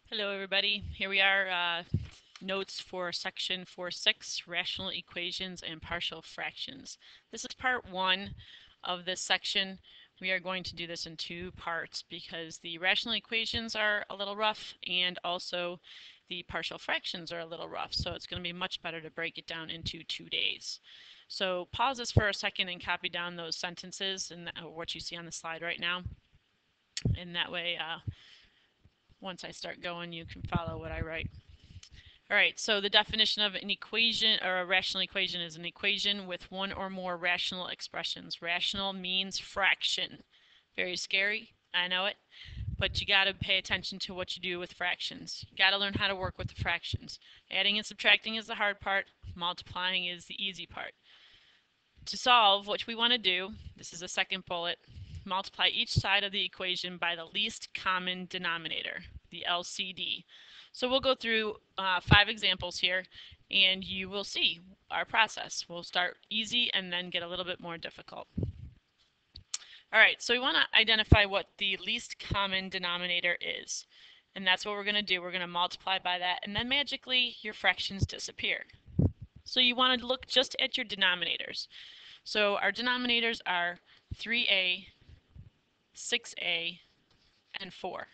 Hello everybody, here we are, notes for section 4.6, rational equations and partial fractions. This is part 1 of this section. We are going to do this in 2 parts because the rational equations are a little rough and also the partial fractions are a little rough, so it's going to be much better to break it down into 2 days. So pause this for a second and copy down those sentences and what you see on the slide right now, and that way once I start going, you can follow what I write. All right, so the definition of an equation or a rational equation is an equation with one or more rational expressions. Rational means fraction. Very scary, I know it, but you got to pay attention to what you do with fractions. You got to learn how to work with the fractions. Adding and subtracting is the hard part, multiplying is the easy part. To solve, what we want to do, this is the second bullet, multiply each side of the equation by the least common denominator, the LCD. So we'll go through 5 examples here, and you will see our process. We'll start easy and then get a little bit more difficult. All right, so we want to identify what the least common denominator is. And that's what we're going to do. We're going to multiply by that, and then magically your fractions disappear. So you want to look just at your denominators. So our denominators are 3a, 6a, and 4.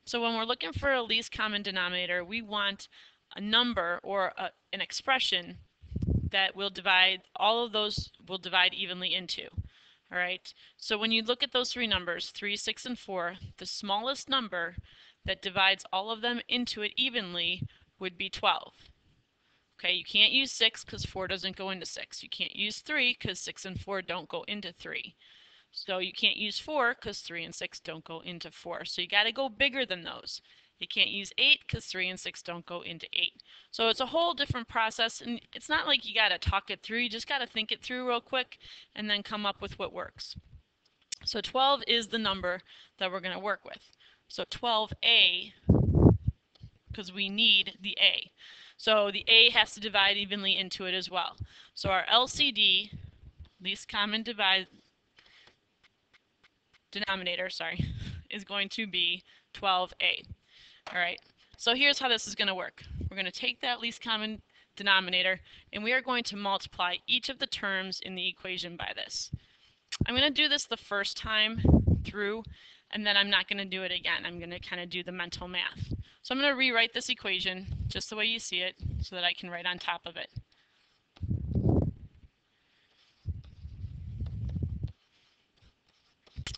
So when we're looking for a least common denominator, we want a number or an expression that will divide, all of those will divide evenly into. All right, so when you look at those 3 numbers, 3, 6, and 4, the smallest number that divides all of them into it evenly would be 12. Okay, you can't use 6 because 4 doesn't go into 6. You can't use 3 because 6 and 4 don't go into 3. So you can't use 4 because 3 and 6 don't go into 4. So you got to go bigger than those. You can't use 8 because 3 and 6 don't go into 8. So it's a whole different process, and it's not like you got to talk it through. You just got to think it through real quick and then come up with what works. So 12 is the number that we're going to work with. So 12a, because we need the a. So the a has to divide evenly into it as well. So our LCD, least common denominator, is going to be 12a. All right, so here's how this is going to work. We're going to take that least common denominator, and we are going to multiply each of the terms in the equation by this. I'm going to do this the first time through, and then I'm not going to do it again. I'm going to kind of do the mental math. So I'm going to rewrite this equation just the way you see it so that I can write on top of it.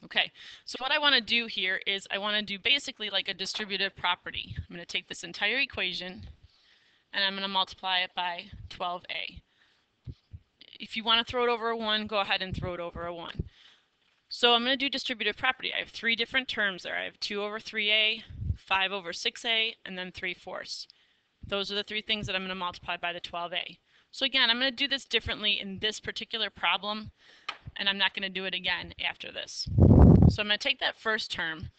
Okay, so what I want to do here is I want to do basically like a distributive property. I'm going to take this entire equation and I'm going to multiply it by 12a. If you want to throw it over a 1, go ahead and throw it over a 1. So I'm going to do distributive property. I have 3 different terms there. I have 2 over 3a, 5 over 6a, and then 3/4. Those are the 3 things that I'm going to multiply by the 12a. So again, I'm going to do this differently in this particular problem, and I'm not going to do it again after this. So I'm going to take that first term,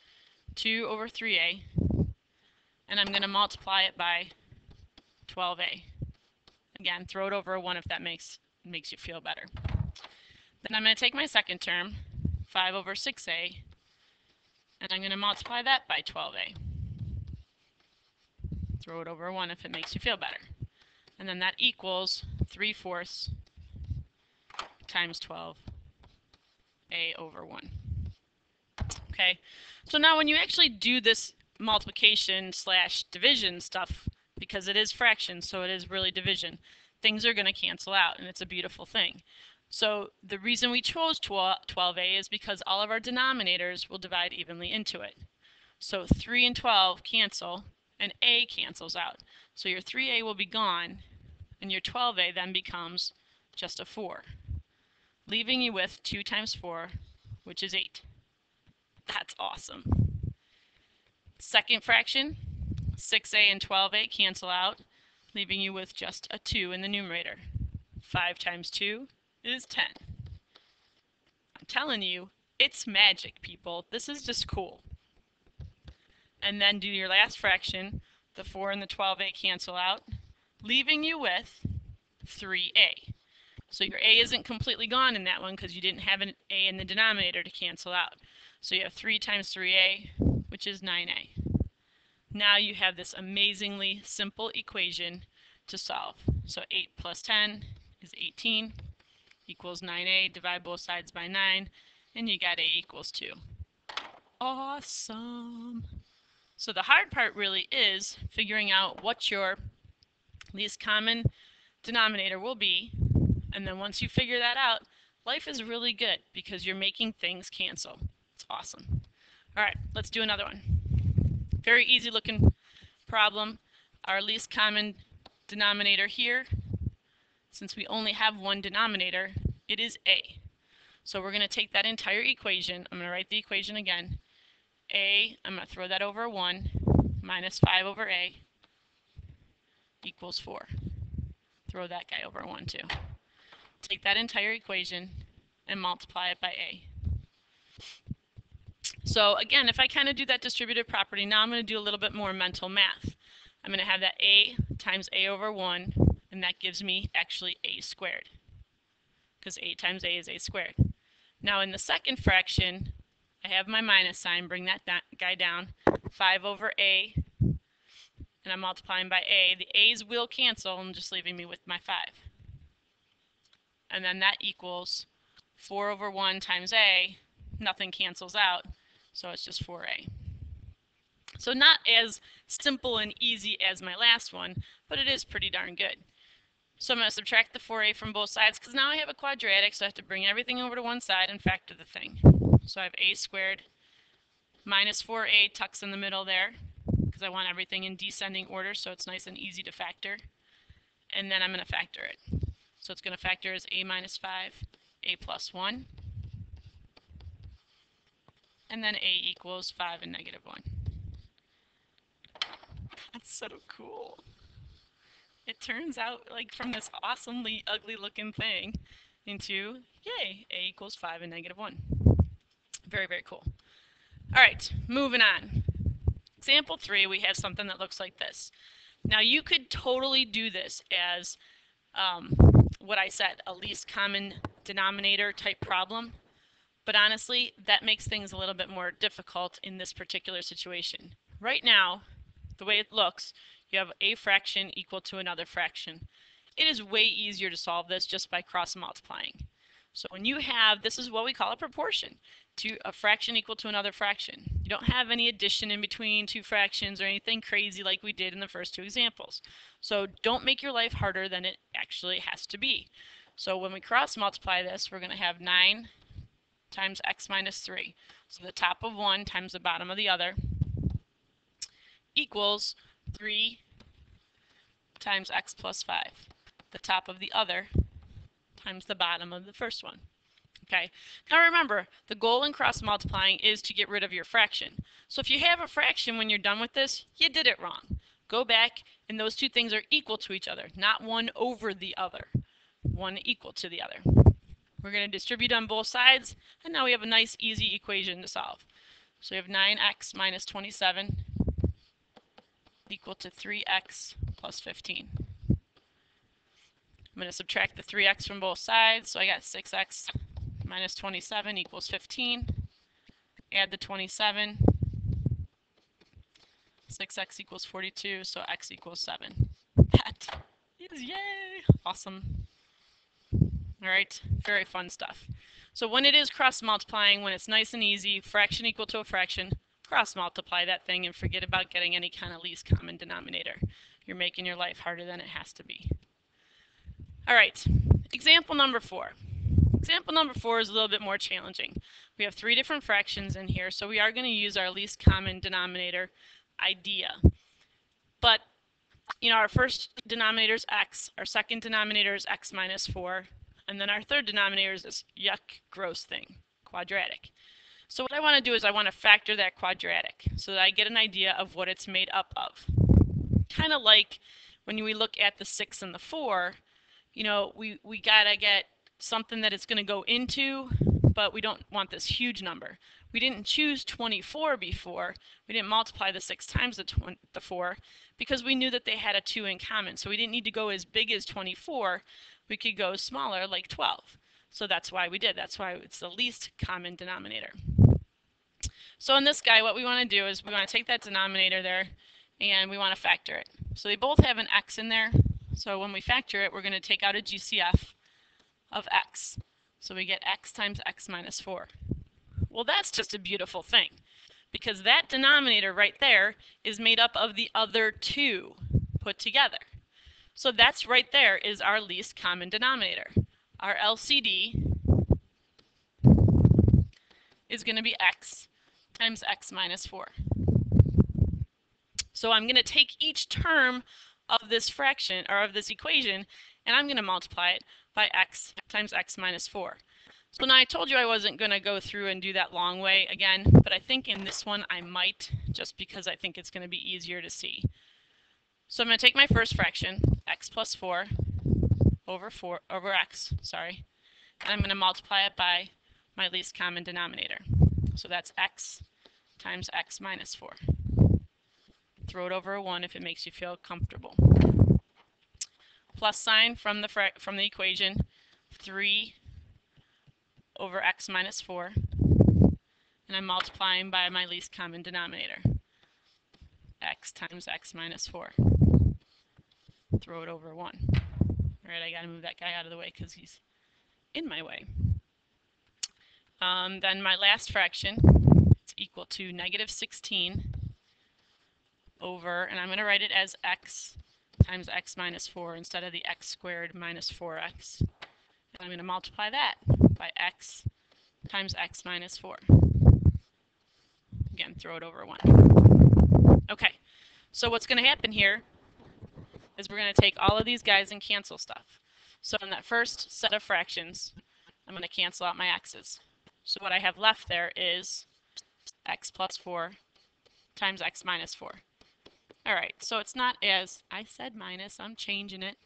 2 over 3a, and I'm going to multiply it by 12a. Again, throw it over a 1 if that makes you feel better. Then I'm going to take my second term, 5 over 6a, and I'm going to multiply that by 12a. Throw it over a 1 if it makes you feel better. And then that equals 3/4 times 12a over 1. Okay, so now when you actually do this multiplication / division stuff, because it is fractions, so it is really division, things are going to cancel out, and it's a beautiful thing. So the reason we chose 12a is because all of our denominators will divide evenly into it. So 3 and 12 cancel, and a cancels out. So your 3a will be gone, and your 12a then becomes just a 4, leaving you with 2 times 4, which is 8. That's awesome. Second fraction, 6a and 12a cancel out, leaving you with just a 2 in the numerator. 5 times 2 is 10. I'm telling you, it's magic, people. This is just cool. And then do your last fraction, the 4 and the 12a cancel out, leaving you with 3a. So your a isn't completely gone in that one because you didn't have an a in the denominator to cancel out. So you have 3 times 3a, which is 9a. now you have this amazingly simple equation to solve. So 8 plus 10 is 18 equals 9a. Divide both sides by 9, and you got a equals 2. Awesome. So the hard part really is figuring out what your least common denominator will be. And then once you figure that out, life is really good because you're making things cancel. It's awesome. All right, let's do another one. Very easy looking problem. Our least common denominator here, since we only have one denominator, it is a. So we're going to take that entire equation. I'm going to write the equation again. I'm going to throw that over 1 minus 5 over a equals 4. Throw that guy over 1 too. Take that entire equation and multiply it by a. So again, if I kind of do that distributive property, now I'm going to do a little bit more mental math. I'm going to have that a times a over 1, and that gives me actually a squared, because a times a is a squared. Now in the second fraction, I have my minus sign, bring that guy down, 5 over a, and I'm multiplying by a. The a's will cancel, and just leaving me with my 5. And then that equals 4 over 1 times a, nothing cancels out, so it's just 4a. So not as simple and easy as my last one, but it is pretty darn good. So I'm going to subtract the 4a from both sides, because now I have a quadratic, so I have to bring everything over to one side and factor the thing. So I have a squared minus 4a tucks in the middle there, because I want everything in descending order, so it's nice and easy to factor. And then I'm going to factor it. So it's going to factor as a minus 5, a plus 1, and then a equals 5 and negative 1. That's so cool. It turns out like from this awesomely ugly looking thing into, yay, a equals 5 and negative 1. Very, very cool. All right, moving on. Example 3, we have something that looks like this. Now you could totally do this as what I said, a least common denominator type problem. But honestly, that makes things a little bit more difficult in this particular situation. Right now, the way it looks, you have a fraction equal to another fraction. It is way easier to solve this just by cross multiplying. So when you have, this is what we call a proportion, to a fraction equal to another fraction. You don't have any addition in between two fractions or anything crazy like we did in the first two examples. So don't make your life harder than it actually has to be. So when we cross multiply this, we're going to have 9 times x minus 3. So the top of one times the bottom of the other equals 3 times x plus 5. The top of the other times the bottom of the first one. Okay, now remember, the goal in cross multiplying is to get rid of your fraction. So if you have a fraction when you're done with this, you did it wrong. Go back, and those two things are equal to each other, not one over the other, one equal to the other. We're going to distribute on both sides, and now we have a nice, easy equation to solve. So we have 9x minus 27 equal to 3x plus 15. I'm going to subtract the 3x from both sides, so I got 6x minus 27 equals 15. Add the 27. 6x equals 42, so x equals 7. That is yay! Awesome. All right, very fun stuff. So when it is cross multiplying, when it's nice and easy, fraction equal to a fraction, cross multiply that thing and forget about getting any kind of least common denominator. You're making your life harder than it has to be. All right, example number 4. Example number 4 is a little bit more challenging. We have 3 different fractions in here, so we are going to use our least common denominator idea. But, you know, our first denominator is x, our second denominator is x minus 4, and then our third denominator is this yuck, gross thing, quadratic. So what I want to do is I want to factor that quadratic so that I get an idea of what it's made up of. Kind of like when we look at the 6 and the 4, you know, we got to get something that it's going to go into, but we don't want this huge number. We didn't choose 24 before. We didn't multiply the 6 times the 4 because we knew that they had a 2 in common. So we didn't need to go as big as 24. We could go smaller, like 12. So that's why we did. That's why it's the least common denominator. So in this guy, what we want to do is we want to take that denominator there and we want to factor it. So they both have an x in there. So when we factor it, we're going to take out a GCF of x. So we get x times x minus 4. Well, that's just a beautiful thing, because that denominator right there is made up of the other two put together. So that's right there is our least common denominator. Our LCD is going to be x times x minus 4. So I'm going to take each term of this fraction, or of this equation, and I'm going to multiply it by x times x minus 4. So now I told you I wasn't going to go through and do that long way again, but I think in this one I might, just because I think it's going to be easier to see. So I'm going to take my first fraction, x plus 4 over x, sorry, and I'm going to multiply it by my least common denominator. So that's x times x minus 4. Throw it over a 1 if it makes you feel comfortable. Plus sign from the equation, 3 over x minus 4, and I'm multiplying by my least common denominator, x times x minus 4. Throw it over 1. All right, I got to move that guy out of the way because he's in my way. Then my last fraction is equal to negative 16 over, and I'm going to write it as x times x minus 4 instead of the x squared minus 4x. And I'm going to multiply that by x times x minus 4. Again, throw it over 1. Okay, so what's going to happen here is we're going to take all of these guys and cancel stuff. So in that first set of fractions, I'm going to cancel out my x's. So what I have left there is x plus 4 times x minus 4. All right, so it's not as, I said minus, I'm changing it.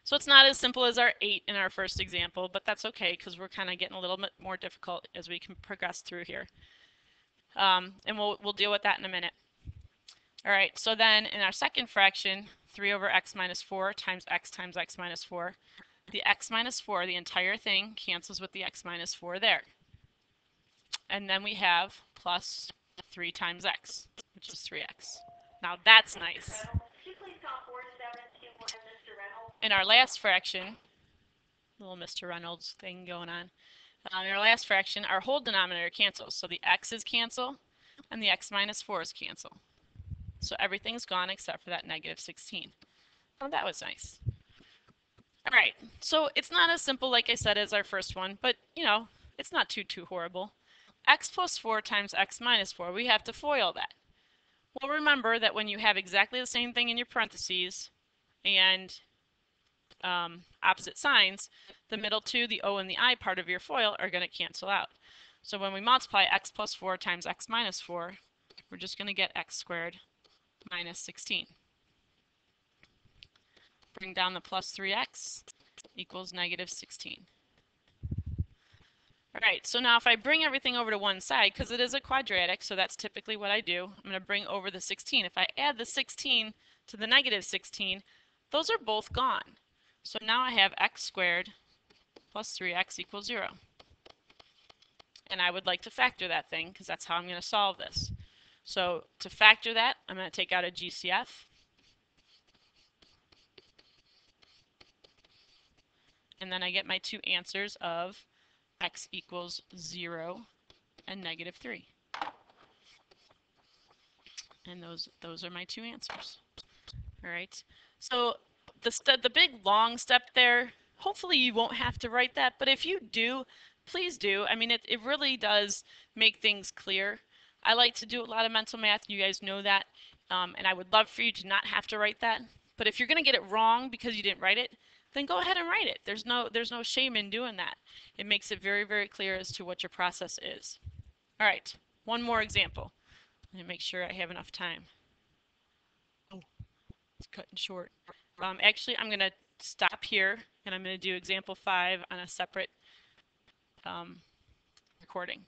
So it's not as simple as our 8 in our first example, but that's okay because we're kind of getting a little bit more difficult as we can progress through here. And we'll deal with that in a minute. All right, so then in our second fraction, 3 over x minus 4 times x minus 4, the x minus 4, the entire thing, cancels with the x minus 4 there. And then we have plus 3 times x, which is 3x. Now that's nice. In our last fraction, little Mr. Reynolds thing going on. In our last fraction, our whole denominator cancels. So the x's cancel and the x minus 4's cancel. So everything's gone except for that negative 16. Oh, that was nice. All right, so it's not as simple, like I said, as our first one, but you know, it's not too horrible. X plus 4 times x minus 4, we have to FOIL that. Well, remember that when you have exactly the same thing in your parentheses and opposite signs, the middle two, the O and the I part of your FOIL, are going to cancel out. So when we multiply x plus 4 times x minus 4, we're just going to get x squared minus 16. Bring down the plus 3x equals negative 16. All right, so now if I bring everything over to one side, because it is a quadratic, so that's typically what I do, I'm going to bring over the 16. If I add the 16 to the negative 16, those are both gone. So now I have x squared plus 3x equals 0. And I would like to factor that thing, because that's how I'm going to solve this. So to factor that, I'm going to take out a GCF. And then I get my two answers of x equals 0 and negative 3. And those are my two answers. All right. So the big long step there, hopefully you won't have to write that, but if you do, please do. I mean, it really does make things clear. I like to do a lot of mental math. You guys know that. And I would love for you to not have to write that. But if you're going to get it wrong because you didn't write it, then go ahead and write it. There's no shame in doing that. It makes it very, very clear as to what your process is. All right, one more example. Let me make sure I have enough time. Oh, it's cutting short. Actually, I'm going to stop here, and I'm going to do example 5 on a separate recording.